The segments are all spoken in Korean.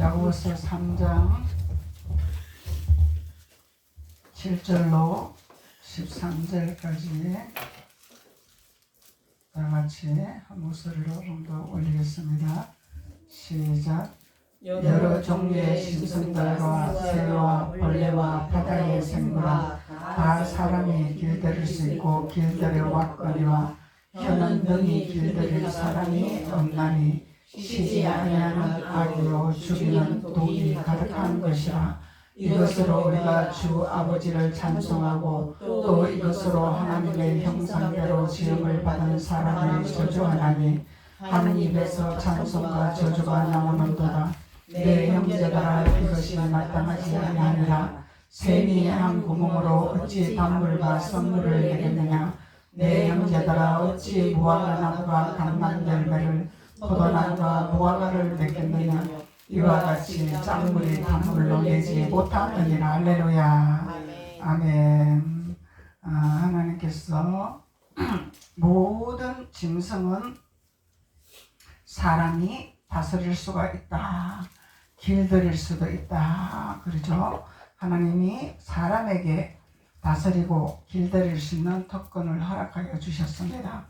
야고보서 3장 7절로 13절까지 다같이 한 목소리로 봉독 올리겠습니다. 시작. 여러 종류의 짐승들과 새와 벌레와 바다의 생물아 다 사람이 길들일 수 있고 길들여 왔거니와 혀는 능히 길들일 사람이 없나니 쉬지 아니하는 악이요 죽이는 독이 가득한 것이라. 이것으로 우리가 주 아버지를 찬송하고 또 이것으로 하나님의 형상대로 지음을 받은 사람을 저주하나니 한 입에서 찬송과 저주가 나오는도다. 내 형제들아 이것이 마땅하지 아니하니라. 샘이 한 구멍으로 어찌 단물과 선물을 내겠느냐. 내 형제들아 어찌 무화과 나무가 감람 열매를 포도나무가 무화과를 맺겠느냐. 이와 같이 짝물이 단물로 내지 못하느니라. 할렐루야. 아멘. 하나님께서 모든 짐승은 사람이 다스릴 수가 있다. 길들일 수도 있다. 그러죠. 하나님이 사람에게 다스리고 길들일 수 있는 특권을 허락하여 주셨습니다.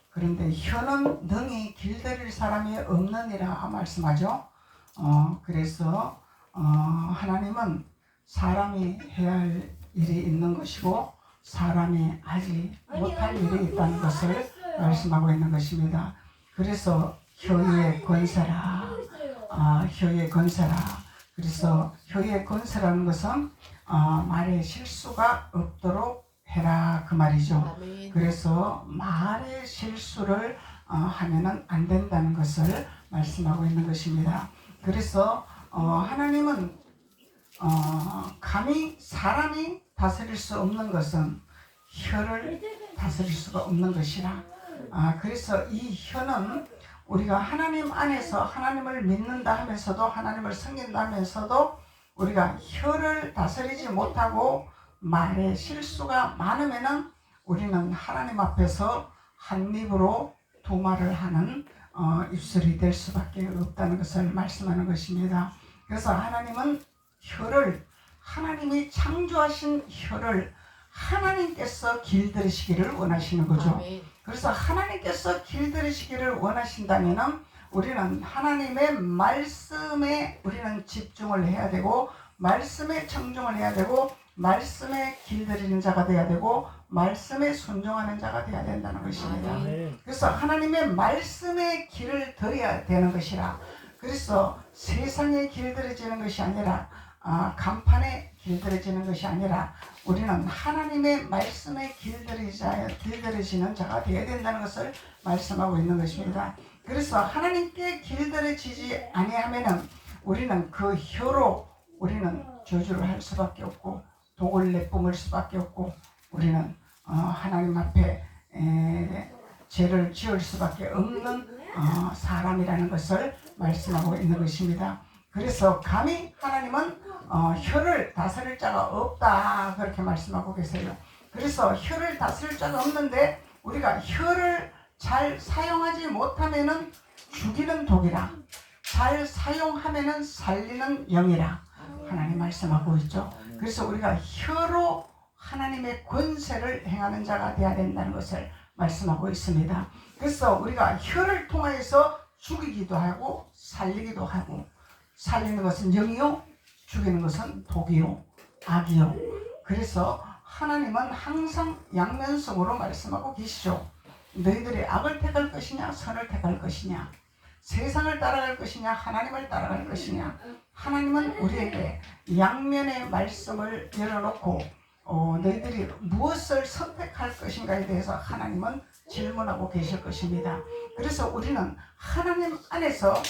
그런데 혀는 능히 길들일 사람이 없느니라 말씀하죠. 그래서 하나님은 사람이 해야 할 일이 있는 것이고 사람이 하지 못할 일이 있다는 것을 말씀하고 있는 것입니다. 그래서 혀의 권세라, 혀의 권세라. 그래서 혀의 권세라는 것은 말에 실수가 없도록 해라 그 말이죠. 그래서 말의 실수를 하면은 안 된다는 것을 말씀하고 있는 것입니다. 그래서 하나님은 감히 사람이 다스릴 수 없는 것은 혀를 다스릴 수가 없는 것이라. 그래서 이 혀는 우리가 하나님 안에서 하나님을 믿는다 하면서도 하나님을 섬긴다 하면서도 우리가 혀를 다스리지 못하고 말에 실수가 많으면은 우리는 하나님 앞에서 한 입으로 두 말을 하는 입술이 될 수밖에 없다는 것을 말씀하는 것입니다. 그래서 하나님은 혀를, 하나님이 창조하신 혀를 하나님께서 길들이시기를 원하시는 거죠. 그래서 하나님께서 길들이시기를 원하신다면 우리는 하나님의 말씀에 우리는 집중을 해야 되고 말씀에 청중을 해야 되고 말씀에 길들이는 자가 되어야 되고 말씀에 순종하는 자가 되어야 된다는 것입니다. 그래서 하나님의 말씀에 길을 들여야 되는 것이라. 그래서 세상에 길들여지는 것이 아니라 간판에 길들여지는 것이 아니라 우리는 하나님의 말씀에 길들여지는 자가 되어야 된다는 것을 말씀하고 있는 것입니다. 그래서 하나님께 길들여지지 아니하면은 우리는 그 혀로 우리는 저주를 할 수밖에 없고 독을 내뿜을 수밖에 없고 우리는 하나님 앞에 죄를 지을 수밖에 없는 사람이라는 것을 말씀하고 있는 것입니다. 그래서 감히 하나님은 혀를 다스릴 자가 없다 그렇게 말씀하고 계세요. 그래서 혀를 다스릴 자가 없는데 우리가 혀를 잘 사용하지 못하면은 죽이는 독이라 잘 사용하면은 살리는 영이라 하나님 말씀하고 있죠. 그래서 우리가 혀로 하나님의 권세를 행하는 자가 되어야 된다는 것을 말씀하고 있습니다. 그래서 우리가 혀를 통해서 죽이기도 하고 살리기도 하고 살리는 것은 영이요 죽이는 것은 독이요 악이요. 그래서 하나님은 항상 양면성으로 말씀하고 계시죠. 너희들이 악을 택할 것이냐 선을 택할 것이냐 세상을 따라갈 것이냐 하나님을 따라갈 것이냐. 하나님은 우리에게 양면의 말씀을 열어놓고 너희들이 무엇을 선택할 것인가에 대해서 하나님은 질문하고 계실 것입니다. 그래서 우리는 하나님 안에서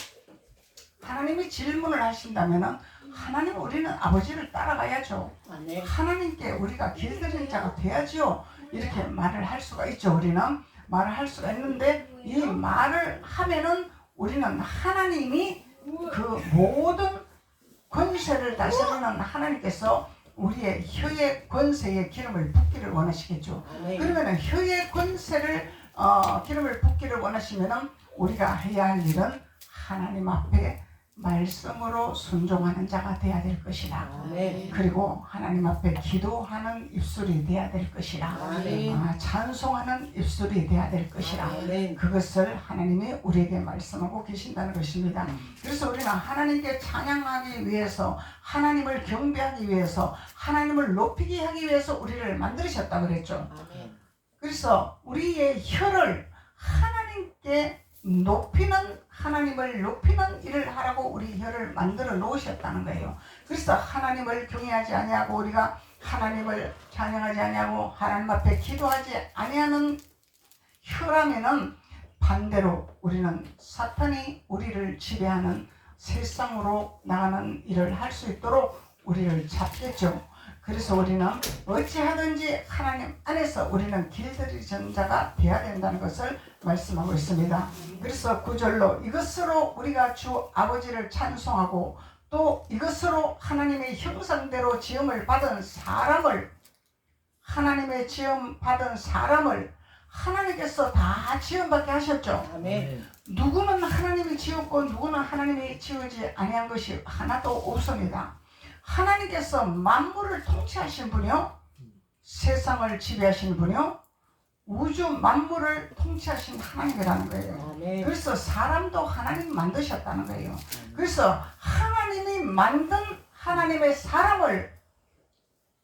하나님이 질문을 하신다면 하나님 우리는 아버지를 따라가야죠. 하나님께 우리가 길들인 자가 돼야죠. 이렇게 말을 할 수가 있죠. 우리는 말을 할 수가 있는데 이 말을 하면은 우리는 하나님이 그 모든 권세를 다스리는 하나님께서 우리의 혀의 권세에 기름을 붓기를 원하시겠죠. 그러면 혀의 권세를 기름을 붓기를 원하시면 우리가 해야 할 일은 하나님 앞에 말씀으로 순종하는 자가 되어야 될 것이라. 아멘. 그리고 하나님 앞에 기도하는 입술이 되어야 될 것이라. 아멘. 찬송하는 입술이 되어야 될 것이라. 아멘. 그것을 하나님이 우리에게 말씀하고 계신다는 것입니다. 그래서 우리는 하나님께 찬양하기 위해서, 하나님을 경배하기 위해서, 하나님을 높이게 하기 위해서 우리를 만드셨다고 그랬죠. 아멘. 그래서 우리의 혀를 하나님께 높이는, 하나님을 높이는 일을 하라고 우리 혀를 만들어 놓으셨다는 거예요. 그래서 하나님을 경외하지 아니하고, 우리가 하나님을 찬양하지 아니하고, 하나님 앞에 기도하지 아니하는 혀라면은 반대로 우리는 사탄이 우리를 지배하는 세상으로 나가는 일을 할 수 있도록 우리를 잡겠죠. 그래서 우리는 어찌하든지 하나님 안에서 우리는 길들이는 자가 되어야 된다는 것을 말씀하고 있습니다. 그래서 9절로 이것으로 우리가 주 아버지를 찬송하고, 또 이것으로 하나님의 형상대로 지음을 받은 사람을, 하나님의 지음 받은 사람을 하나님께서 다 지음받게 하셨죠. 아멘. 누구는 하나님이 지었고 누구는 하나님이 지우지 아니한 것이 하나도 없습니다. 하나님께서 만물을 통치하신 분이요, 세상을 지배하신 분이요, 우주 만물을 통치하신 하나님이라는 거예요. 아멘. 그래서 사람도 하나님 만드셨다는 거예요. 그래서 하나님이 만든 하나님의 사람을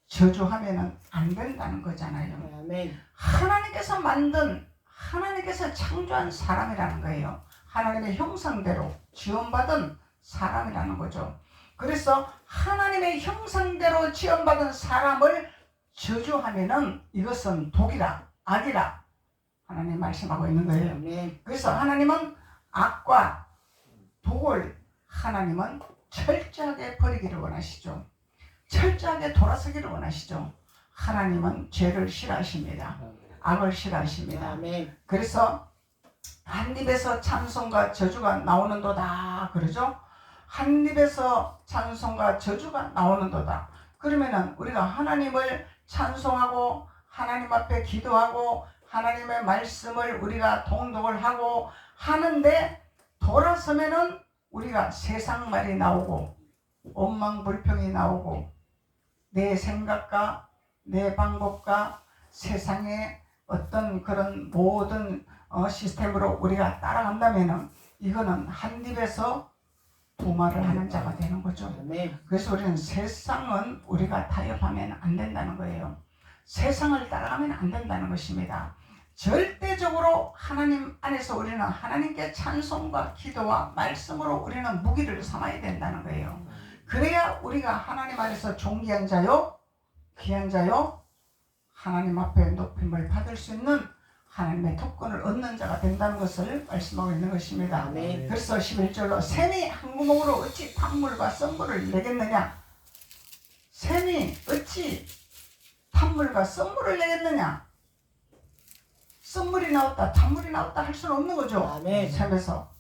저주하면 안 된다는 거잖아요. 아멘. 하나님께서 만든, 하나님께서 창조한 사람이라는 거예요. 하나님의 형상대로 지원받은 사람이라는 거죠. 그래서 하나님의 형상대로 지원받은 사람을 저주하면은 이것은 독이라, 악이라 하나님 말씀하고 있는 거예요. 아멘. 그래서 하나님은 악과 독을 하나님은 철저하게 버리기를 원하시죠. 철저하게 돌아서기를 원하시죠. 하나님은 죄를 싫어하십니다. 악을 싫어하십니다. 아멘. 그래서 한 입에서 찬송과 저주가 나오는도다 그러죠. 한 입에서 찬송과 저주가 나오는도다. 그러면은 우리가 하나님을 찬송하고 하나님 앞에 기도하고 하나님의 말씀을 우리가 통독을 하고 하는데, 돌아서면은 우리가 세상 말이 나오고 원망불평이 나오고 내 생각과 내 방법과 세상의 어떤 그런 모든 시스템으로 우리가 따라간다면은 이거는 한 입에서 두 말을 하는 자가 되는 거죠. 아멘. 그래서 우리는 세상은 우리가 타협하면 안 된다는 거예요. 세상을 따라가면 안 된다는 것입니다. 절대적으로 하나님 안에서 우리는 하나님께 찬송과 기도와 말씀으로 우리는 무기를 삼아야 된다는 거예요. 그래야 우리가 하나님 안에서 존귀한 자요, 귀한 자요, 하나님 앞에 높임을 받을 수 있는 하나님의 특권을 얻는 자가 된다는 것을 말씀하고 있는 것입니다. 아멘. 그래서 11절로 샘이 한 구멍으로 어찌 탄물과 썬물을 내겠느냐? 샘이 어찌 탄물과 썬물을 내겠느냐? 썬물이 나왔다, 탄물이 나왔다 할 수는 없는 거죠. 아멘. 샘에서.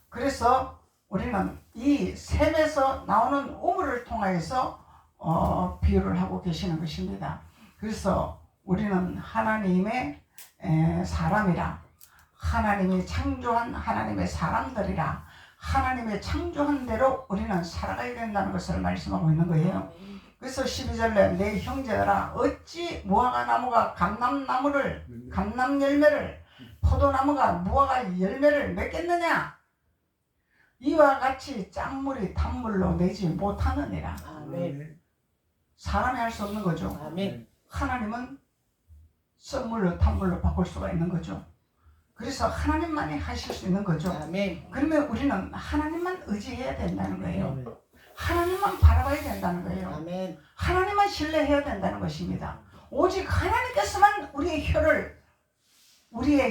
그래서 우리는 이 샘에서 나오는 우물을 통하여서 비유를 하고 계시는 것입니다. 그래서 우리는 하나님의 사람이라, 하나님이 창조한 하나님의 사람들이라, 하나님의 창조한 대로 우리는 살아가야 된다는 것을 말씀하고 있는 거예요. 그래서 12절에 내 형제들아 어찌 무화과 나무가 감람 열매를, 포도나무가 무화과 열매를 맺겠느냐? 이와 같이 짠물이 탄물로 내지 못하느니라. 아멘. 사람이 할 수 없는 거죠. 아멘. 하나님은 썬물로 탄물로 바꿀 수가 있는 거죠. 그래서 하나님만이 하실 수 있는 거죠. 아멘. 그러면 우리는 하나님만 의지해야 된다는 거예요. 하나님만 바라봐야 된다는 거예요. 아멘. 하나님만 신뢰해야 된다는 것입니다. 오직 하나님께서만 우리의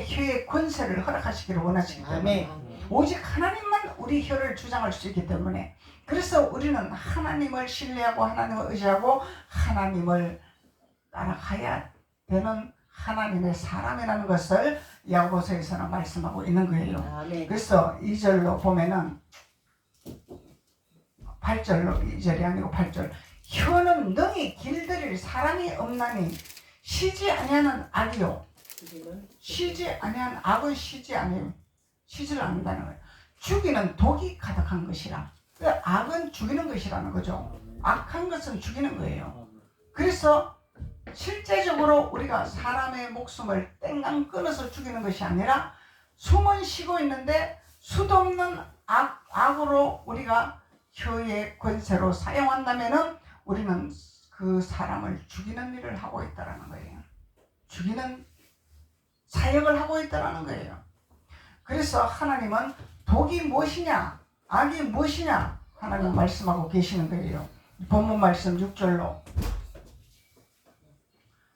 혀의 권세를 허락하시기를 원하시기 때문에, 아멘. 오직 하나님만 우리 혀를 주장할 수 있기 때문에, 그래서 우리는 하나님을 신뢰하고 하나님을 의지하고 하나님을 따라가야 되는 하나님의 사람이라는 것을 야고보서에서는 말씀하고 있는 거예요. 아멘. 그래서 2절로 보면은 8절로, 2절이 아니고 8절, 혀는 능히 길들일 사람이 없나니 쉬지 아니하는 악이요, 쉬지 아니하는 악은 쉬지 아니에요. 쉬지를 않는다는 거예요. 죽이는 독이 가득한 것이라. 악은 죽이는 것이라는 거죠. 악한 것은 죽이는 거예요. 그래서 실제적으로 우리가 사람의 목숨을 땡강 끊어서 죽이는 것이 아니라 숨은 쉬고 있는데 수도 없는 악으로 우리가 혀의 권세로 사용한다면은 우리는 그 사람을 죽이는 일을 하고 있다는 거예요. 죽이는 사역을 하고 있다는 거예요. 그래서 하나님은 독이 무엇이냐, 악이 무엇이냐 하나님 말씀하고 계시는 거예요. 본문 말씀 6절로,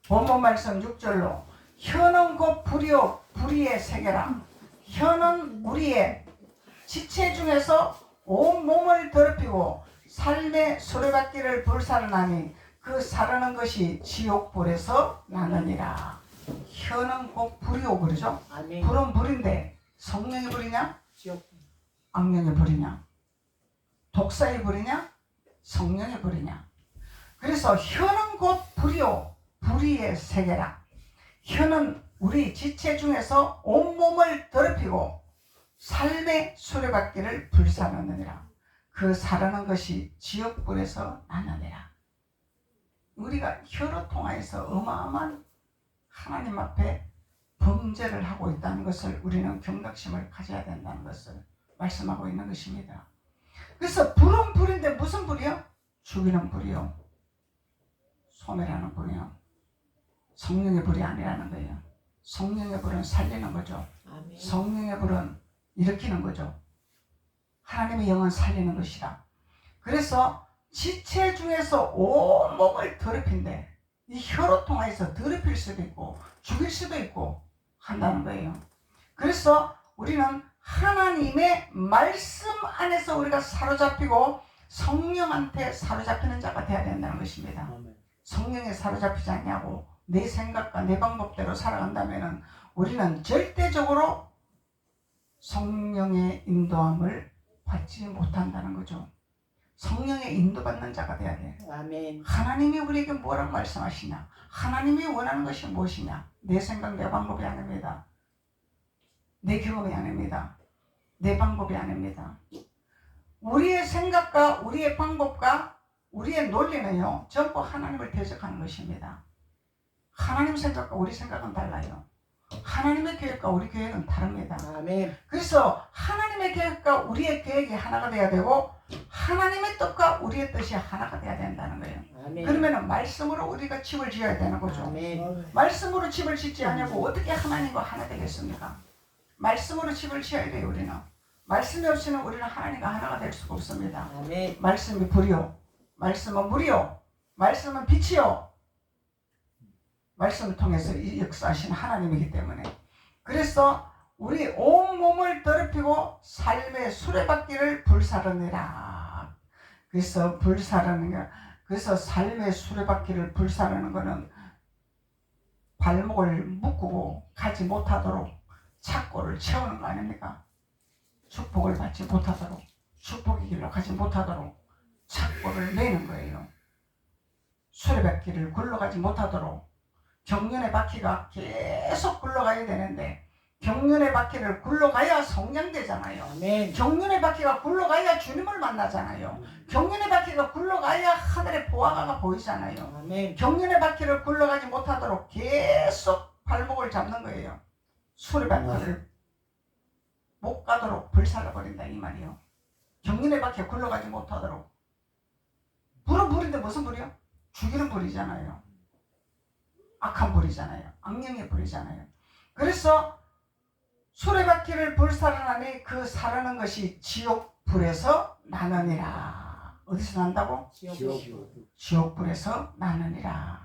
본문 말씀 6절로 혀는 곧 불이요 불의의 세계라. 혀는 우리의 지체 중에서 온 몸을 더럽히고 삶의 수레바퀴를 불살라나니 그 사르는 것이 지옥불에서 나느니라. 혀는 곧 불이요 그러죠. 아멘. 불은 불인데 성령의 불이냐 지옥. 악령의 불이냐, 독사의 불이냐 성령의 불이냐. 그래서 혀는 곧 불이요 불의의 세계라. 혀는 우리 지체 중에서 온몸을 더럽히고 삶의 수레바퀴를 불사르느니라. 그 사르는 것이 지옥불에서 나느니라. 우리가 혀로 통하여서 어마어마한 하나님 앞에 범죄를 하고 있다는 것을 우리는 경각심을 가져야 된다는 것을 말씀하고 있는 것입니다. 그래서 불은 불인데 무슨 불이요? 죽이는 불이요, 소멸하는 불이요. 성령의 불이 아니라는 거예요. 성령의 불은 살리는 거죠. 아멘. 성령의 불은 일으키는 거죠. 하나님의 영은 살리는 것이라. 그래서 지체 중에서 온 몸을 더럽힌대. 이 혀로 통해서 더럽힐 수도 있고 죽일 수도 있고 한다는 거예요. 그래서 우리는 하나님의 말씀 안에서 우리가 사로잡히고 성령한테 사로잡히는 자가 되어야 된다는 것입니다. 성령에 사로잡히지 않냐고 내 생각과 내 방법대로 살아간다면 우리는 절대적으로 성령의 인도함을 받지 못한다는 거죠. 성령의 인도받는 자가 돼야 돼. 아멘. 하나님이 우리에게 뭐라고 말씀하시냐, 하나님이 원하는 것이 무엇이냐. 내 생각 내 방법이 아닙니다. 내 경험이 아닙니다. 내 방법이 아닙니다. 우리의 생각과 우리의 방법과 우리의 논리는요 전부 하나님을 대적하는 것입니다. 하나님 생각과 우리 생각은 달라요. 하나님의 계획과 우리 계획은 다릅니다. 아멘. 그래서 하나님의 계획과 우리의 계획이 하나가 돼야 되고 하나님의 뜻과 우리의 뜻이 하나가 돼야 된다는 거예요. 아멘. 그러면 말씀으로 우리가 집을 지어야 되는 거죠. 아멘. 말씀으로 집을 짓지 않냐고 어떻게 하나님과 하나 되겠습니까? 말씀으로 집을 지어야 돼요. 우리는 말씀이 없이는 우리는 하나님과 하나가 될 수가 없습니다. 아멘. 말씀이 불이요, 말씀은 물이요, 말씀은 빛이요. 말씀을 통해서 역사하신 하나님이기 때문에. 그래서 우리 온몸을 더럽히고 삶의 수레바퀴를 불사르느라. 그래서 불사르는 거, 그래서 삶의 수레바퀴를 불사르는 거는 발목을 묶고 가지 못하도록 착고를 채우는 거 아닙니까? 축복을 받지 못하도록, 축복의 길로 가지 못하도록 착고를 매는 거예요. 수레바퀴를 굴러가지 못하도록. 경륜의 바퀴가 계속 굴러가야 되는데 경륜의 바퀴를 굴러가야 성장되잖아요. 아멘. 경륜의 바퀴가 굴러가야 주님을 만나잖아요. 경륜의 바퀴가 굴러가야 하늘의 보화가 보이잖아요. 아멘. 경륜의 바퀴를 굴러가지 못하도록 계속 발목을 잡는 거예요. 수레바퀴를 못 가도록 불살라버린다 이 말이요. 경륜의 바퀴가 굴러가지 못하도록. 불은 불인데 무슨 불이요? 죽이는 불이잖아요. 악한 불이잖아요. 악령의 불이잖아요. 그래서 수레바퀴를 불살라나니 그 사르는 것이 지옥불에서 나느니라. 어디서 난다고? 지옥불에서 나느니라.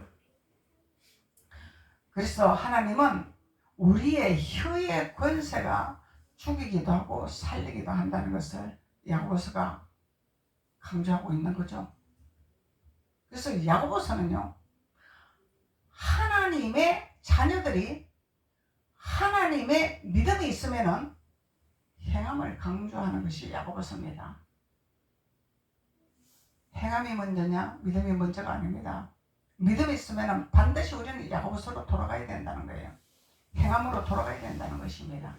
그래서 하나님은 우리의 혀의 권세가 죽이기도 하고 살리기도 한다는 것을 야고보서가 강조하고 있는 거죠. 그래서 야고보서는요, 하나님의 자녀들이 하나님의 믿음이 있으면은 행함을 강조하는 것이 야고보서입니다. 행함이 먼저냐 믿음이 먼저가 아닙니다. 믿음이 있으면은 반드시 우리는 야고보서로 돌아가야 된다는 거예요. 행함으로 돌아가야 된다는 것입니다.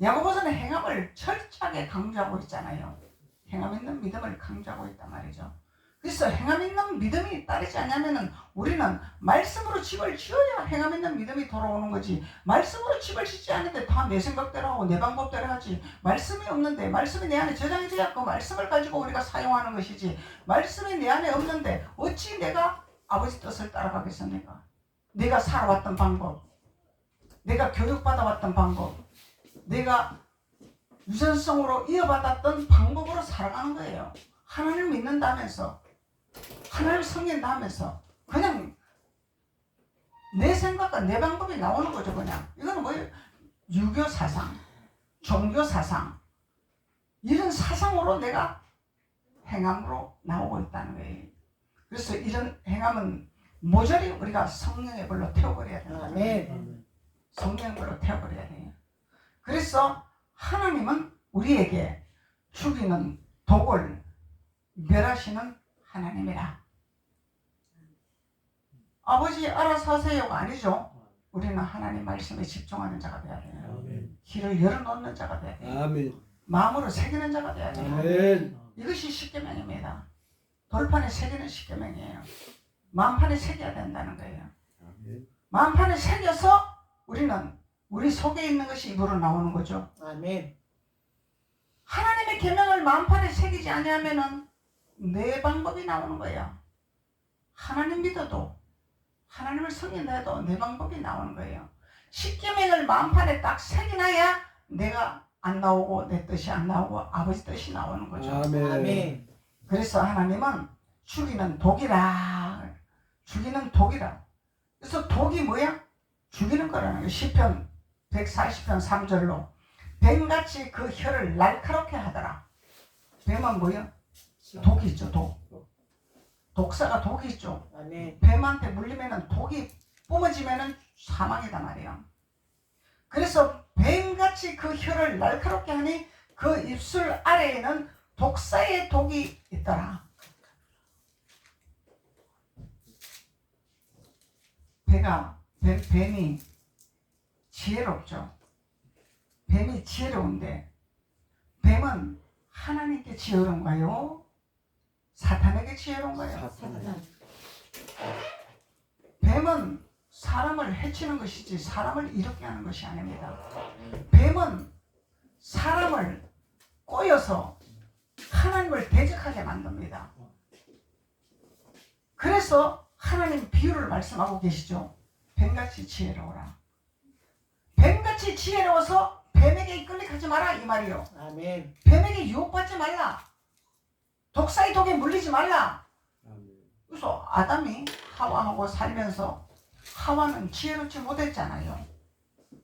야고보서는 행함을 철저하게 강조하고 있잖아요. 행함 있는 믿음을 강조하고 있단 말이죠. 그래서 행함 있는 믿음이 따르지 않냐면은 우리는 말씀으로 집을 지어야 행함 있는 믿음이 돌아오는 거지. 말씀으로 집을 짓지 않는데 다 내 생각대로 하고 내 방법대로 하지. 말씀이 없는데, 말씀이 내 안에 저장이 되어 그 말씀을 가지고 우리가 사용하는 것이지. 말씀이 내 안에 없는데 어찌 내가 아버지 뜻을 따라가겠습니까? 내가 살아왔던 방법, 내가 교육받아왔던 방법, 내가 유전성으로 이어받았던 방법으로 살아가는 거예요. 하나님을 믿는다면서, 하나님을 섬긴다면서 그냥 내 생각과 내 방법이 나오는 거죠. 그냥 이거는 뭐예요? 유교 사상, 종교 사상, 이런 사상으로 내가 행함으로 나오고 있다는 거예요. 그래서 이런 행함은 모조리 우리가 성령의 불로 태워버려야 된다. 아멘. 성령의 불로 태워버려야 돼요. 그래서 하나님은 우리에게 죽이는 독을 멸하시는 하나님이라. 아버지 알아서 하세요가 아니죠. 우리는 하나님 말씀에 집중하는 자가 되어야 돼요. 아멘. 길을 열어놓는 자가 되어야 돼요. 아멘. 마음으로 새기는 자가 되어야 돼요. 아멘. 이것이 십계명입니다. 돌판에 새기는 십계명이에요. 마음판에 새겨야 된다는 거예요. 아멘. 마음판에 새겨서 우리는 우리 속에 있는 것이 입으로 나오는 거죠. 아멘. 하나님의 계명을 마음판에 새기지 않으면은 내 방법이 나오는 거예요. 하나님 믿어도, 하나님을 섬긴다 해도 내 방법이 나오는 거예요. 십계명을 마음판에 딱 새기나야 내가 안 나오고 내 뜻이 안 나오고 아버지 뜻이 나오는 거죠. 아멘. 아멘. 그래서 하나님은 죽이는 독이라. 죽이는 독이라. 그래서 독이 뭐야? 죽이는 거라는 거예요. 시편 140편 3절로 뱀같이 그 혀를 날카롭게 하더라. 뱀은 뭐야? 독이 있죠. 독. 독사가 독이 있죠. 아멘. 뱀한테 물리면은 독이 뿜어지면은 사망이다 말이야. 그래서 뱀같이 그 혀를 날카롭게 하니 그 입술 아래에는 독사의 독이 있더라. 뱀이 지혜롭죠. 뱀이 지혜로운데 뱀은 하나님께 지혜로운가요? 사탄에게 지혜로운가요? 사탄. 뱀은 사람을 해치는 것이지 사람을 이롭게 하는 것이 아닙니다. 뱀은 사람을 꼬여서 하나님을 대적하게 만듭니다. 그래서 하나님 비유를 말씀하고 계시죠. 뱀같이 지혜로워라. 뱀같이 지혜로워서 뱀에게 이끌리지 마라 이 말이요. 아멘. 뱀에게 유혹받지 말라. 독사의 독에 물리지 말라. 그래서 아담이 하와하고 살면서 하와는 지혜롭지 못했잖아요.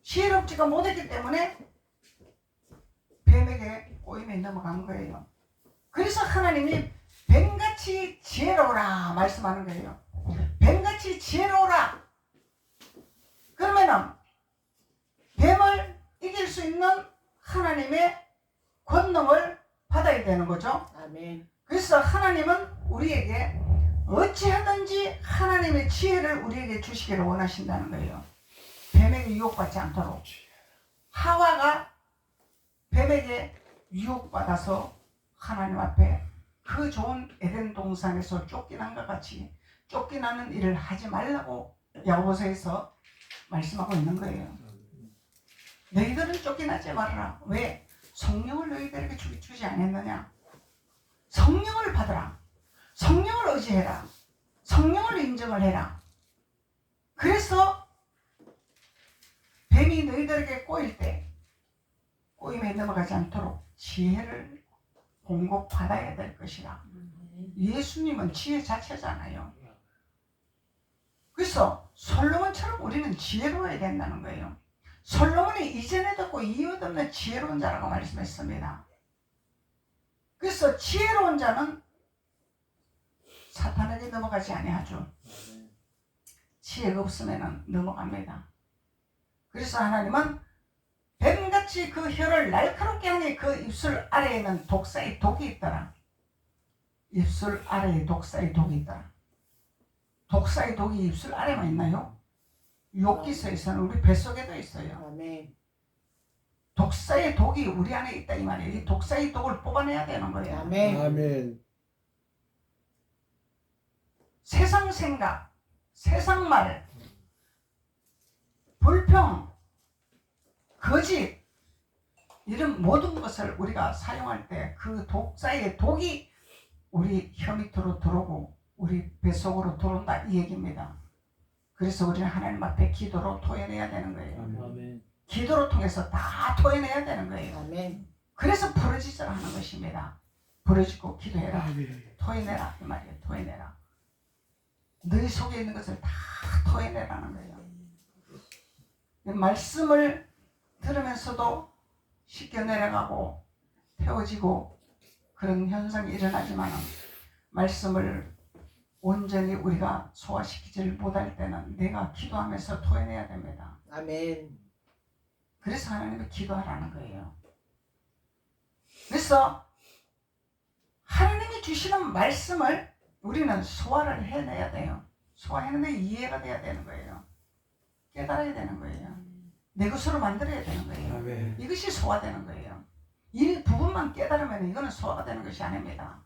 지혜롭지가 못했기 때문에 뱀에게 꼬임에 넘어간 거예요. 그래서 하나님이 뱀같이 지혜로워라 말씀하는 거예요. 뱀같이 지혜로워라. 그러면은 뱀을 이길 수 있는 하나님의 권능을 받아야 되는 거죠. 아멘. 그래서 하나님은 우리에게 어찌하든지 하나님의 지혜를 우리에게 주시기를 원하신다는 거예요. 뱀에게 유혹받지 않도록. 하와가 뱀에게 유혹받아서 하나님 앞에 그 좋은 에덴 동산에서 쫓겨난 것 같이 쫓겨나는 일을 하지 말라고 야고보서에서 말씀하고 있는 거예요. 너희들은 쫓겨나지 말아라. 왜? 성령을 너희들에게 주지 않았느냐? 성령을 받으라. 성령을 의지해라. 성령을 인정을 해라. 그래서 뱀이 너희들에게 꼬일 때 꼬임에 넘어가지 않도록 지혜를 공급받아야 될 것이라. 예수님은 지혜 자체잖아요. 그래서 솔로몬처럼 우리는 지혜로워야 된다는 거예요. 솔로몬이 이전에 듣고 이후 듣는 지혜로운 자라고 말씀했습니다. 그래서 지혜로운 자는 사탄에게 넘어가지 아니하죠. 지혜가 없으면 넘어갑니다. 그래서 하나님은 뱀같이 그 혀를 날카롭게 하니 그 입술 아래에는 독사의 독이 있더라. 입술 아래에 독사의 독이 있더라. 독사의 독이 입술 아래만 있나요? 욥기서에서는 우리 뱃속에도 있어요. 아멘. 독사의 독이 우리 안에 있다 이 말이에요. 이 독사의 독을 뽑아내야 되는 거예요. 아멘. 아멘. 세상 생각, 세상 말, 불평, 거짓 이런 모든 것을 우리가 사용할 때 그 독사의 독이 우리 혀 밑으로 들어오고 우리 뱃속으로 들어온다 이 얘기입니다. 그래서 우리는 하나님 앞에 기도로 토해내야 되는 거예요. 아멘. 기도로 통해서 다 토해내야 되는 거예요. 아멘. 그래서 부르짖으라 하는 것입니다. 부르짖고 기도해라. 아멘. 토해내라 이 말이에요. 토해내라. 너희 속에 있는 것을 다 토해내라는 거예요. 이 말씀을 들으면서도 씻겨 내려가고 태워지고 그런 현상이 일어나지만 말씀을 온전히 우리가 소화시키지를 못할 때는 내가 기도하면서 토해내야 됩니다. 아멘. 그래서 하나님이 기도하라는 거예요. 그래서 하나님이 주시는 말씀을 우리는 소화를 해내야 돼요. 소화해내야 이해가 돼야 되는 거예요. 깨달아야 되는 거예요. 내 것으로 만들어야 되는 거예요. 아멘. 이것이 소화되는 거예요. 이 부분만 깨달으면 이거는 소화가 되는 것이 아닙니다.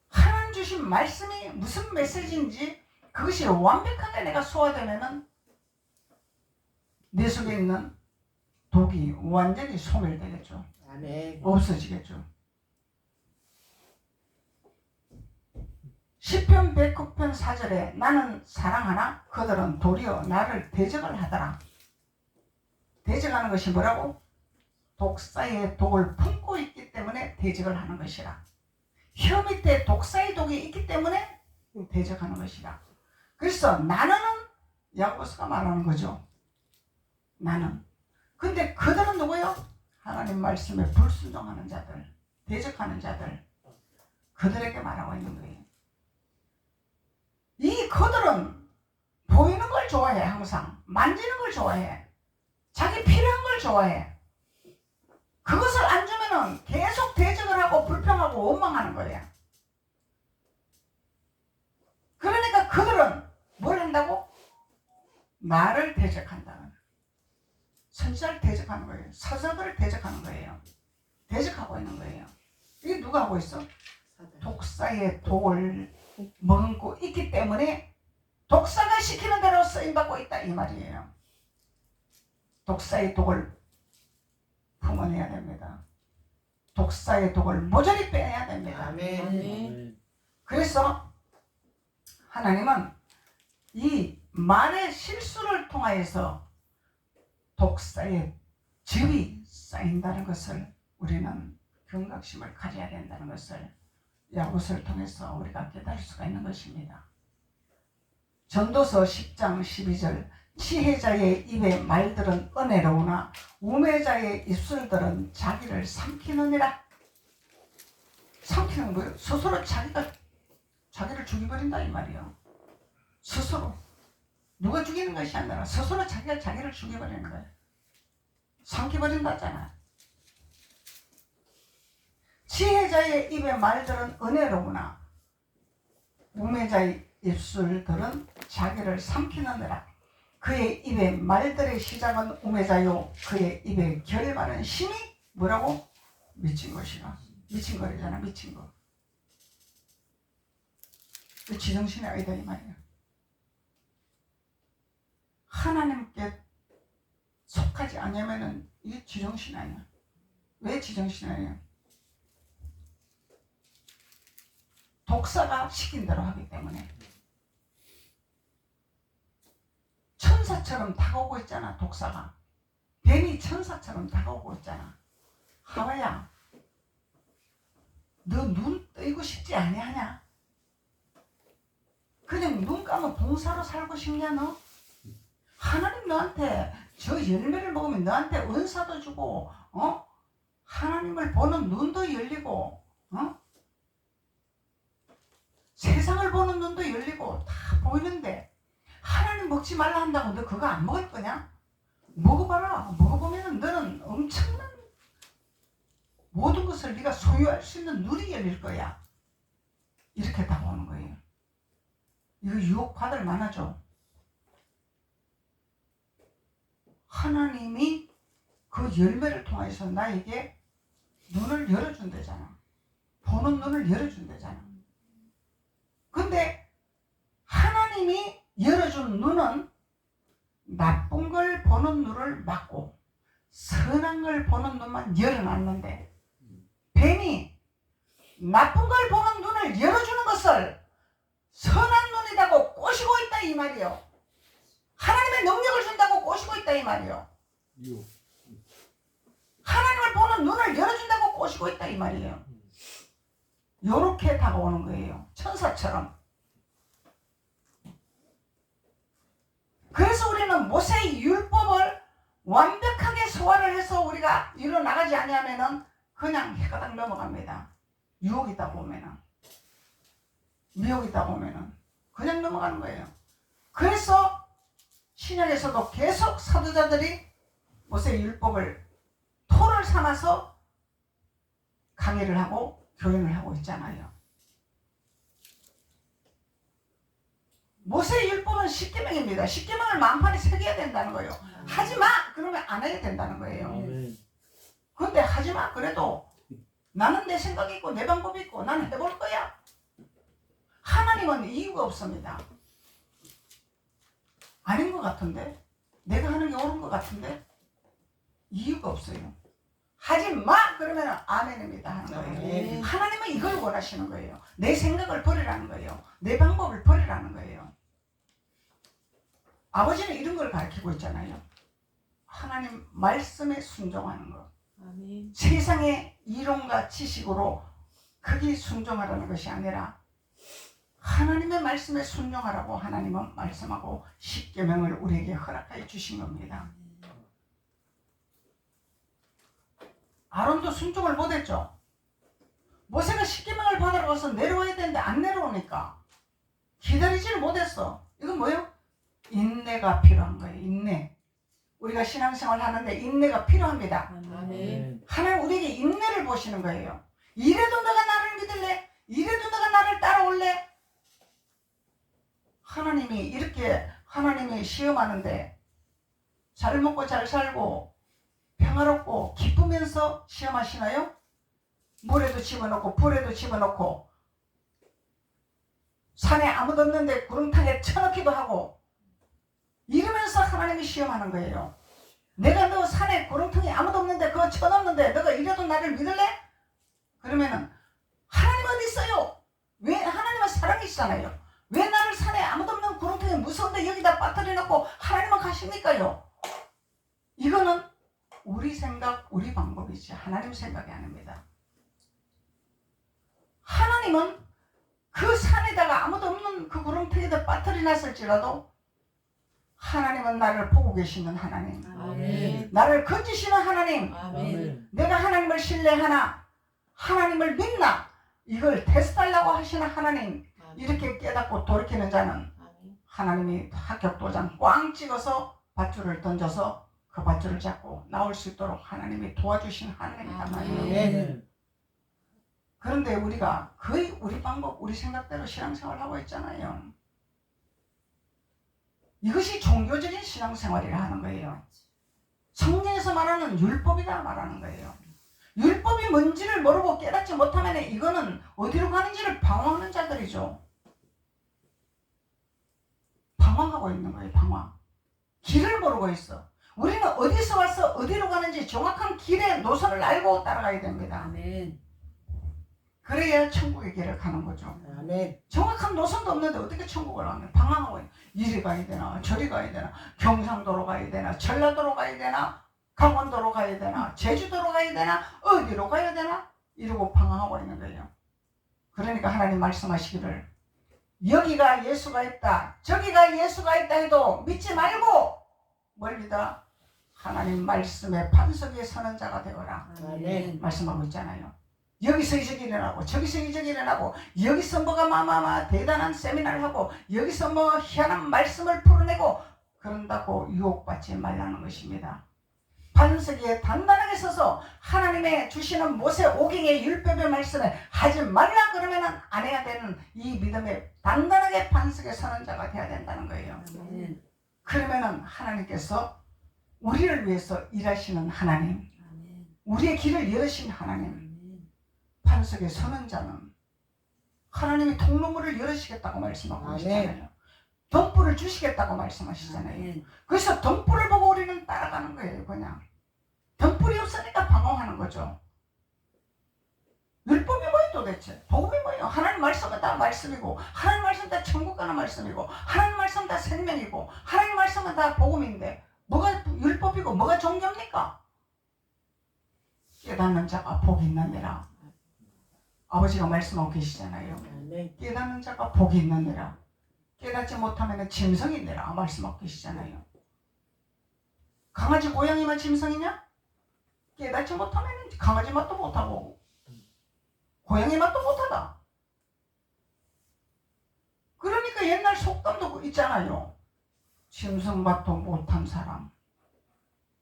하나님 주신 말씀이 무슨 메시지인지 그것이 완벽하게 내가 소화되면은 내 속에 있는 독이 완전히 소멸되겠죠. 아멘. 없어지겠죠. 시편 109편 4절에 나는 사랑하나 그들은 도리어 나를 대적을 하더라. 대적하는 것이 뭐라고? 독사의 독을 품고 있기 때문에 대적을 하는 것이라. 혀 밑에 독사의 독이 있기 때문에 대적하는 것이라. 그래서 나는 야고보서가 말하는 거죠. 나는. 근데 그들은 누구요? 하나님 말씀에 불순종하는 자들, 대적하는 자들, 그들에게 말하고 있는 거예요. 이 그들은 보이는 걸 좋아해. 항상 만지는 걸 좋아해. 자기 필요한 걸 좋아해. 그것을 안 주면은 계속 대적을 하고 불평하고 원망하는 거예요. 그러니까 그들은 뭘 한다고? 나를 대적한다는, 선지자를 대적하는 거예요. 사자들을 대적하는 거예요. 대적하고 있는 거예요. 이게 누가 하고 있어? 독사의 독을 머금고 있기 때문에 독사가 시키는 대로 쓰임받고 있다 이 말이에요. 독사의 독을 품어내야 됩니다. 독사의 독을 모조리 빼내야 됩니다. 아멘. 아멘. 그래서 하나님은 이 말의 실수를 통하여서 독사의 즙이 쌓인다는 것을 우리는 경각심을 가져야 된다는 것을 야고보서를 통해서 우리가 깨달을 수가 있는 것입니다. 전도서 10장 12절 지혜자의 입의 말들은 은혜로우나 우매자의 입술들은 자기를 삼키느니라. 삼키는 거예요. 스스로 자기를 죽여버린다 이 말이에요. 스스로. 누가 죽이는 것이 아니라 스스로 자기가 자기를 죽여버리는 거예요. 삼켜버린다잖아. 지혜자의 입의 말들은 은혜로우나 우매자의 입술들은 자기를 삼키느니라. 그의 입의 말들의 시작은 우매자요 그의 입의 결말은 심히 뭐라고? 미친 것이라. 미친 거리잖아. 미친 거. 그 지정신이 아니다 이 말이야. 하나님께 속하지 않으면은 이게 지정신 아니야. 왜 지정신 아니야? 독사가 시킨 대로 하기 때문에. 천사처럼 다가오고 있잖아. 독사가 뱀이 천사처럼 다가오고 있잖아. 하와야 너 눈 뜨이고 싶지 아니하냐? 그냥 눈 감아 봉사로 살고 싶냐 너? 하나님 너한테 저 열매를 먹으면 너한테 은사도 주고 하나님을 보는 눈도 열리고 세상을 보는 눈도 열리고 다 보이는데 하나님 먹지 말라 한다고 너 그거 안 먹을 거냐? 먹어봐라. 먹어보면 너는 엄청난 모든 것을 네가 소유할 수 있는 눈이 열릴 거야. 이렇게 다가오는 거예요. 이거 유혹받을 만하죠. 하나님이 그 열매를 통해서 나에게 눈을 열어준대잖아. 보는 눈을 열어준대잖아. 근데 하나님이 열어준 눈은 나쁜 걸 보는 눈을 막고 선한 걸 보는 눈만 열어놨는데, 뱀이 나쁜 걸 보는 눈을 열어주는 것을 선한 눈이라고 꼬시고 있다 이 말이요. 하나님의 능력을 준다고 꼬시고 있다 이 말이요. 하나님을 보는 눈을 열어준다고 꼬시고 있다 이 말이에요. 요렇게 다가오는 거예요. 천사처럼. 그래서 우리는 모세의 율법을 완벽하게 소화를 해서 우리가 이뤄나가지 아니하면은 그냥 해가닥 넘어갑니다. 유혹이다 보면은, 미혹이다 보면은 그냥 넘어가는 거예요. 그래서 신약에서도 계속 사도자들이 모세의 율법을 토를 삼아서 강의를 하고 교훈을 하고 있잖아요. 모세의 율법은 십계명입니다. 십계명을 마음판에 새겨야 된다는 거예요. 하지마! 그러면 안 해야 된다는 거예요. 그런데 하지마! 그래도 나는 내 생각이 있고 내 방법이 있고 나는 해볼 거야. 하나님은 이유가 없습니다. 아닌 것 같은데? 내가 하는 게 옳은 것 같은데? 이유가 없어요. 하지마! 그러면 아멘입니다 하는 거예요. 하나님은 이걸 원하시는 거예요. 내 생각을 버리라는 거예요. 내 방법을 버리라는 거예요. 아버지는 이런 걸 가르치고 있잖아요. 하나님 말씀에 순종하는 것. 아멘. 세상의 이론과 지식으로 거기 순종하라는 것이 아니라 하나님의 말씀에 순종하라고 하나님은 말씀하고 십계명을 우리에게 허락하여 주신 겁니다. 아론도 순종을 못했죠. 모세가 십계명을 받으러 가서 내려와야 되는데 안 내려오니까 기다리지를 못했어. 이건 뭐예요? 인내가 필요한 거예요. 인내. 우리가 신앙생활 하는데 인내가 필요합니다. 아멘. 하나님 우리에게 인내를 보시는 거예요. 이래도 너가 나를 믿을래? 이래도 너가 나를 따라올래? 하나님이 이렇게 하나님이 시험하는데 잘 먹고 잘 살고 평화롭고 기쁘면서 시험하시나요? 물에도 집어넣고 불에도 집어넣고 산에 아무도 없는데 구렁텅이에 쳐넣기도 하고 이러면서 하나님이 시험하는 거예요. 내가 너 산에 구렁텅이 아무도 없는데 그거 쳐넣는데 너가 이래도 나를 믿을래? 그러면은 하나님 어디 있어요? 왜? 하나님은 사랑이시잖아요. 왜 나를 산에 아무도 없는 구렁텅이 무서운데 여기다 빠뜨려 놓고 하나님은 가십니까요? 이거는 우리 생각, 우리 방법이지 하나님 생각이 아닙니다. 하나님은 그 산에다가 아무도 없는 그 구렁텅이에다 빠뜨려 놨을지라도 하나님은 나를 보고 계시는 하나님. 아멘. 나를 건지시는 하나님. 아멘. 내가 하나님을 신뢰하나? 하나님을 믿나? 이걸 테스트하려고 하시는 하나님. 이렇게 깨닫고 돌이키는 자는 하나님이 합격도장 꽝 찍어서 밧줄을 던져서 그 밧줄을 잡고 나올 수 있도록 하나님이 도와주신 하나님이란 말이에요. 그런데 우리가 거의 우리 방법, 우리 생각대로 신앙생활을 하고 있잖아요. 이것이 종교적인 신앙생활이라 하는 거예요. 성경에서 말하는 율법이라 말하는 거예요. 율법이 뭔지를 모르고 깨닫지 못하면 이거는 어디로 가는지를 방황하는 자들이죠. 방황하고 있는 거예요. 방황. 길을 모르고 있어. 우리는 어디서 와서 어디로 가는지 정확한 길의 노선을 알고 따라가야 됩니다. 아멘. 그래야 천국의 길을 가는 거죠. 아멘. 정확한 노선도 없는데 어떻게 천국을 가면 방황하고 있는. 이리 가야 되나 저리 가야 되나 경상도로 가야 되나 전라도로 가야 되나 강원도로 가야 되나 제주도로 가야 되나 어디로 가야 되나 이러고 방황하고 있는 거예요. 그러니까 하나님 말씀하시기를 여기가 예수가 있다 저기가 예수가 있다 해도 믿지 말고 뭘 믿어? 하나님 말씀의 반석 위에 서는 자가 되어라. 아멘. 말씀하고 있잖아요. 여기서 이적이 일어나고 저기서 이적이 일어나고 여기서 뭐가 마마마 대단한 세미나를 하고 여기서 뭐 희한한 말씀을 풀어내고 그런다고 유혹받지 말라는 것입니다. 반석 위에 단단하게 서서 하나님의 주시는 모세 오경의 율법의 말씀을 하지 말라 그러면 안 해야 되는 이 믿음의 단단하게 반석에 서는 자가 되어야 된다는 거예요. 아멘. 그러면은 하나님께서 우리를 위해서 일하시는 하나님, 아멘. 우리의 길을 여신 하나님, 아멘. 반석에 서는 자는 하나님이 통로문을 열으시겠다고 말씀하고 아멘. 계시잖아요. 등불을 주시겠다고 말씀하시잖아요. 아멘. 그래서 등불을 보고 우리는 따라가는 거예요. 그냥 등불이 없으니까 방황하는 거죠. 율법이 뭐예요 도대체? 복음이 뭐예요? 하나님 말씀은 다 말씀이고, 하나님 말씀은 다 천국 가는 말씀이고, 하나님 말씀은 다 생명이고, 하나님 말씀은 다 복음인데 뭐가 율법이고 뭐가 종교입니까? 깨닫는 자가 복이 있느니라. 아버지가 말씀하고 계시잖아요. 아멘. 깨닫는 자가 복이 있느니라. 깨닫지 못하면 짐승이니라 말씀하고 계시잖아요. 강아지 고양이만 짐승이냐? 깨닫지 못하면 강아지 맛도 못하고 고양이 맛도 못하다. 그러니까 옛날 속담도 있잖아요. 짐승밭도 못한 사람,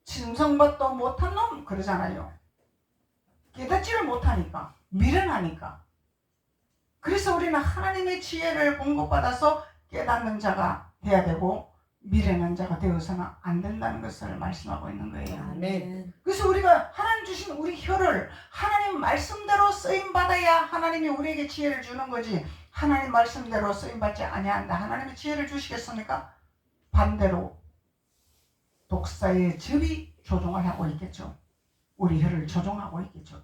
짐승밭도 못한 놈 그러잖아요. 깨닫지를 못하니까, 미련하니까. 그래서 우리는 하나님의 지혜를 공급받아서 깨닫는 자가 돼야 되고 미련한 자가 되어서는 안 된다는 것을 말씀하고 있는 거예요. 아멘. 그래서 우리가 하나님 주신 우리 혀를 하나님 말씀대로 쓰임받아야 하나님이 우리에게 지혜를 주는 거지, 하나님 말씀대로 쓰임받지 아니한다 하나님이 지혜를 주시겠습니까? 반대로 독사의 접이 조종을 하고 있겠죠. 우리 혀를 조종하고 있겠죠.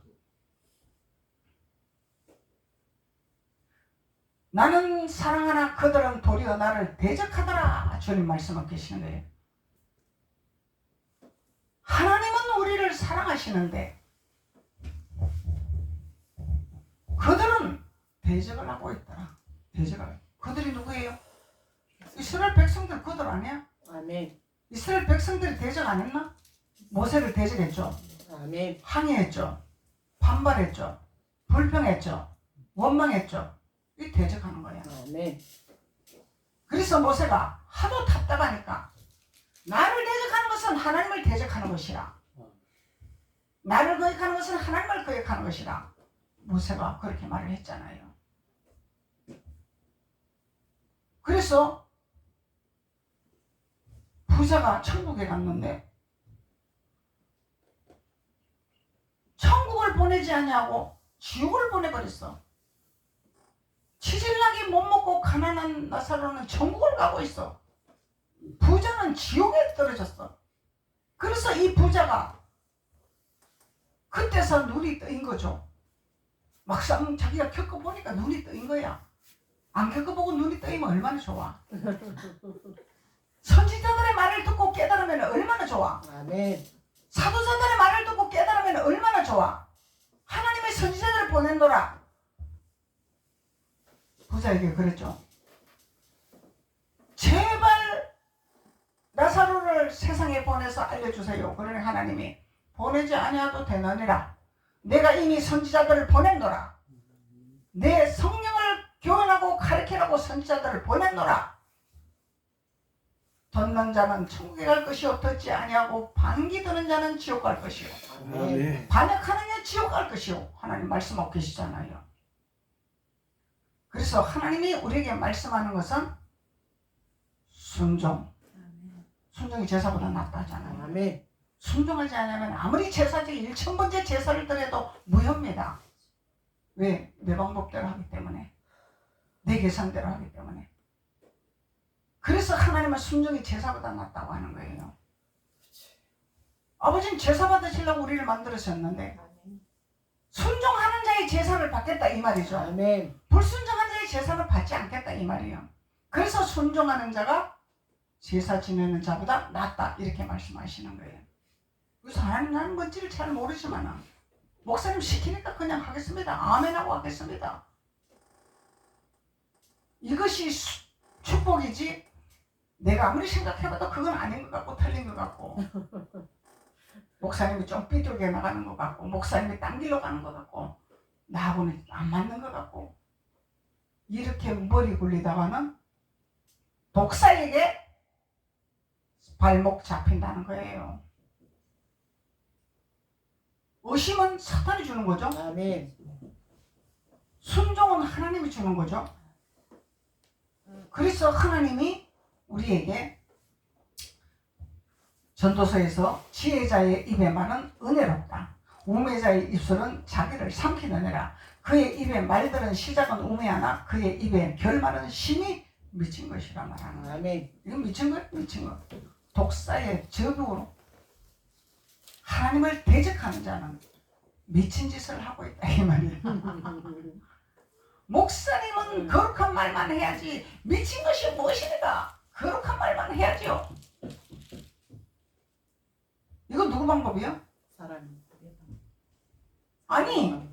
나는 사랑하나 그들은 도리어 나를 대적하더라. 주님 말씀하고 계시는 거예요. 하나님은 우리를 사랑하시는데 그들은 대적을 하고 있더라. 대적을. 그들이 누구예요? 이스라엘 백성들 그들 아니야? 아멘. 이스라엘 백성들이 대적 안 했나? 모세를 대적했죠. 아멘. 항의했죠. 반발했죠. 불평했죠. 원망했죠. 이 대적하는 거야. 아멘. 그래서 모세가 하도 답답하니까 나를 대적하는 것은 하나님을 대적하는 것이라. 나를 거역하는 것은 하나님을 거역하는 것이라. 모세가 그렇게 말을 했잖아요. 그래서 부자가 천국에 갔는데 천국을 보내지 않냐고 지옥을 보내버렸어. 치질나게 못 먹고 가난한 나사로는 천국을 가고 있어. 부자는 지옥에 떨어졌어. 그래서 이 부자가 그때서 눈이 뜨인 거죠. 막상 자기가 겪어보니까 눈이 뜨인 거야. 안 겪어보고 눈이 뜨이면 얼마나 좋아. 선지자들의 말을 듣고 깨달으면 얼마나 좋아. 아멘. 사도자들의 말을 듣고 깨달으면 얼마나 좋아. 하나님의 선지자들을 보낸노라. 부자에게 그랬죠. 제발 나사로를 세상에 보내서 알려주세요. 그러니 하나님이 보내지 아니하도 되느니라. 내가 이미 선지자들을 보낸노라. 내 성령을 교훈하고 가르치라고 선지자들을 보냈노라. 듣는 자는 천국에 갈 것이요 듣지 아니하고 반기 드는 자는 지옥 갈 것이요 아멘. 반역하는 자 지옥 갈 것이요. 하나님 말씀하고 계시잖아요. 그래서 하나님이 우리에게 말씀하는 것은 순종. 순종이 제사보다 낫다 하잖아요. 아멘. 순종하지 않으면 아무리 제사적 1000번째 제사를 드려도 무효입니다. 왜? 내 방법대로 하기 때문에, 내 계산대로 하기 때문에. 그래서 하나님은 순종이 제사보다 낫다고 하는 거예요. 아버지는 제사 받으시려고 우리를 만들으셨는데 순종하는 자의 제사를 받겠다 이 말이죠. 아멘. 불순종한 자의 제사를 받지 않겠다 이 말이에요. 그래서 순종하는 자가 제사 지내는 자보다 낫다 이렇게 말씀하시는 거예요. 그래서 하나님 나는 뭔지를 잘 모르지만 목사님 시키니까 그냥 하겠습니다. 아멘하고 하겠습니다. 이것이 축복이지 내가 아무리 생각해봐도 그건 아닌 것 같고 틀린 것 같고 목사님이 좀 삐뚤게 나가는 것 같고 목사님이 딴 길로 가는 것 같고 나하고는 안 맞는 것 같고 이렇게 머리 굴리다가는 독사에게 발목 잡힌다는 거예요. 의심은 사탄이 주는 거죠. 아멘. 순종은 하나님이 주는 거죠. 그래서 하나님이 우리에게 전도서에서 지혜자의 입에 말은 은혜롭다. 우매자의 입술은 자기를 삼키느니라. 그의 입의 말들은 시작은 우매하나 그의 입의 결말은 심히 미친 것이라 말하는 거야. 아멘. 이건 미친 것, 미친 것. 독사의 저주로 하나님을 대적하는 자는 미친 짓을 하고 있다 이 말이야. 목사님은 거룩한 말만 해야지 미친 것이 무엇이니까 거룩한 말만 해야지요. 이거 누구 방법이요? 사람. 아니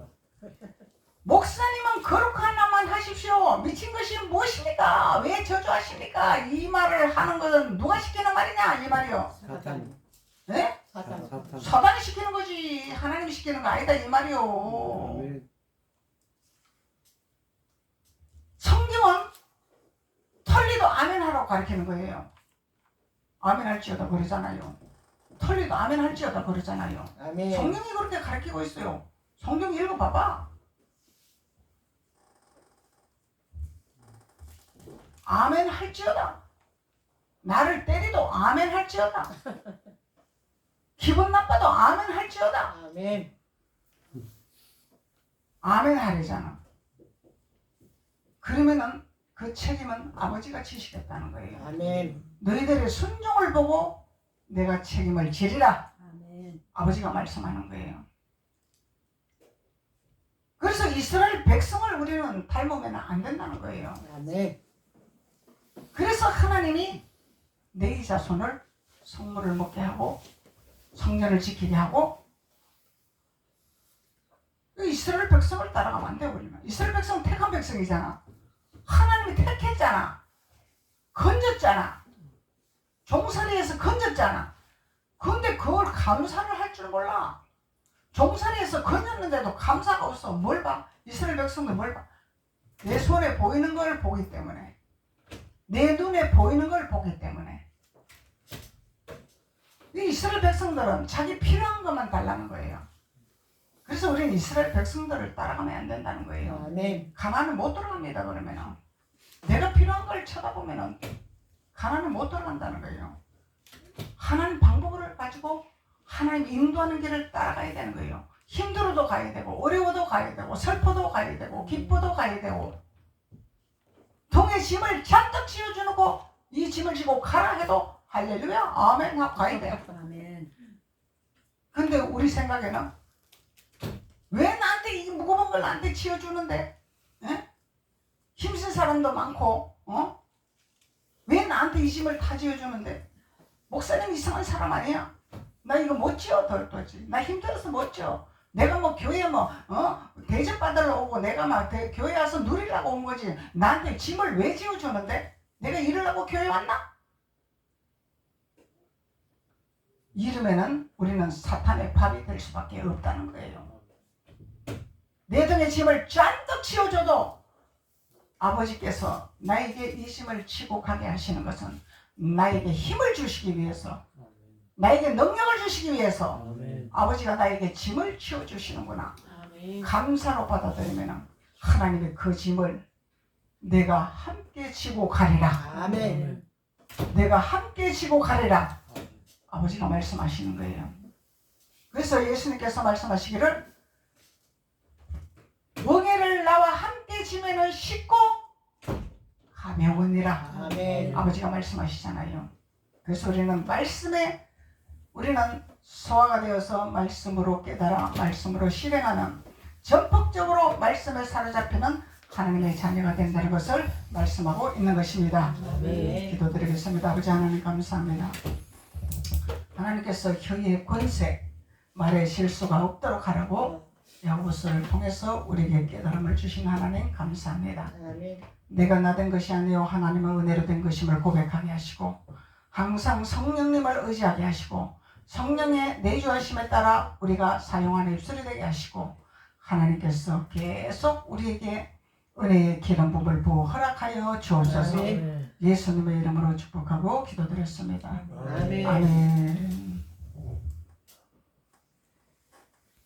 목사님은 거룩한 말만 하십시오. 미친 것이 무엇입니까? 왜 저주하십니까? 이 말을 하는 것은 누가 시키는 말이냐 이 말이요. 사탄. 네? 사탄. 사단이 시키는 거지 하나님이 시키는 거 아니다 이 말이요. 아멘. 성경은 털리도 아멘 하라고 가르치는 거예요. 아멘 할지어다 그러잖아요. 털리도 아멘 할지어다 그러잖아요. 아멘. 성경이 그렇게 가르치고 있어요. 성경 읽어봐봐. 아멘 할지어다. 나를 때리도 아멘 할지어다. 기분 나빠도 아멘 할지어다. 아멘. 아멘 하래잖아. 그러면은 그 책임은 아버지가 지시겠다는 거예요. 아멘. 너희들의 순종을 보고 내가 책임을 지리라. 아멘. 아버지가 말씀하는 거예요. 그래서 이스라엘 백성을 우리는 닮으면 안 된다는 거예요. 아멘. 그래서 하나님이 내 자손을 성물을 먹게 하고 성전을 지키게 하고 이스라엘 백성을 따라가면 안 돼. 우리는 이스라엘 백성은 택한 백성이잖아. 하나님이 택했잖아. 건졌잖아. 종살이에서 건졌잖아. 그런데 그걸 감사를 할 줄 몰라. 종살이에서 건졌는데도 감사가 없어. 뭘 봐? 이스라엘 백성들 뭘 봐? 내 손에 보이는 걸 보기 때문에, 내 눈에 보이는 걸 보기 때문에. 이 이스라엘 백성들은 자기 필요한 것만 달라는 거예요. 그래서 우리는 이스라엘 백성들을 따라가면 안 된다는 거예요. 아멘. 가나안은 못 들어갑니다. 그러면은 내가 필요한 걸 쳐다보면은 가나안은 못 들어간다는 거예요. 하나님 방법을 가지고 하나님 인도하는 길을 따라가야 되는 거예요. 힘들어도 가야 되고 어려워도 가야 되고 슬퍼도 가야 되고 기뻐도 가야 되고 동의 짐을 잔뜩 씌워주고 이 짐을 지고 가라 해도 할렐루야 아멘 하고 가야 돼요. 아멘. 근데 우리 생각에는 왜 나한테 이 무거운 걸 나한테 치워주는데? 에? 힘쓴 사람도 많고, 왜 나한테 이 짐을 다 지어주는데? 목사님 이상한 사람 아니야? 나 이거 못 지어 도저히. 나 힘들어서 못 지어. 내가 뭐 교회 대접 받으러 오고 내가 막 교회 와서 누리려고 온 거지. 나한테 짐을 왜 지어주는데? 내가 이러려고 교회 왔나? 이러면은 우리는 사탄의 밥이 될 수밖에 없다는 거예요. 내 등에 짐을 잔뜩 치워줘도 아버지께서 나에게 이 짐을 치고 가게 하시는 것은 나에게 힘을 주시기 위해서, 나에게 능력을 주시기 위해서 아멘. 아버지가 나에게 짐을 치워주시는구나. 아멘. 감사로 받아들이면 하나님의 그 짐을 내가 함께 지고 가리라. 아멘. 내가 함께 지고 가리라. 아버지가 말씀하시는 거예요. 그래서 예수님께서 말씀하시기를 멍에를 나와 함께 지면은 쉽고 가벼우니라. 아멘. 아버지가 말씀하시잖아요. 그래서 우리는 말씀에 우리는 소화가 되어서 말씀으로 깨달아 말씀으로 실행하는 전폭적으로 말씀에 사로잡히는 하나님의 자녀가 된다는 것을 말씀하고 있는 것입니다. 아멘. 기도드리겠습니다. 아버지 하나님 감사합니다. 하나님께서 혀의 권세, 말에 실수가 없도록 하라고 야고보서를 통해서 우리에게 깨달음을 주신 하나님 감사합니다. 아멘. 내가 나 된 것이 아니요 하나님의 은혜로 된 것임을 고백하게 하시고 항상 성령님을 의지하게 하시고 성령의 내주하심에 따라 우리가 사용하는 입술이 되게 하시고 하나님께서 계속 우리에게 은혜의 기름 부음을 부어 허락하여 주옵소서. 아멘. 예수님의 이름으로 축복하고 기도드렸습니다. 아멘. 아멘.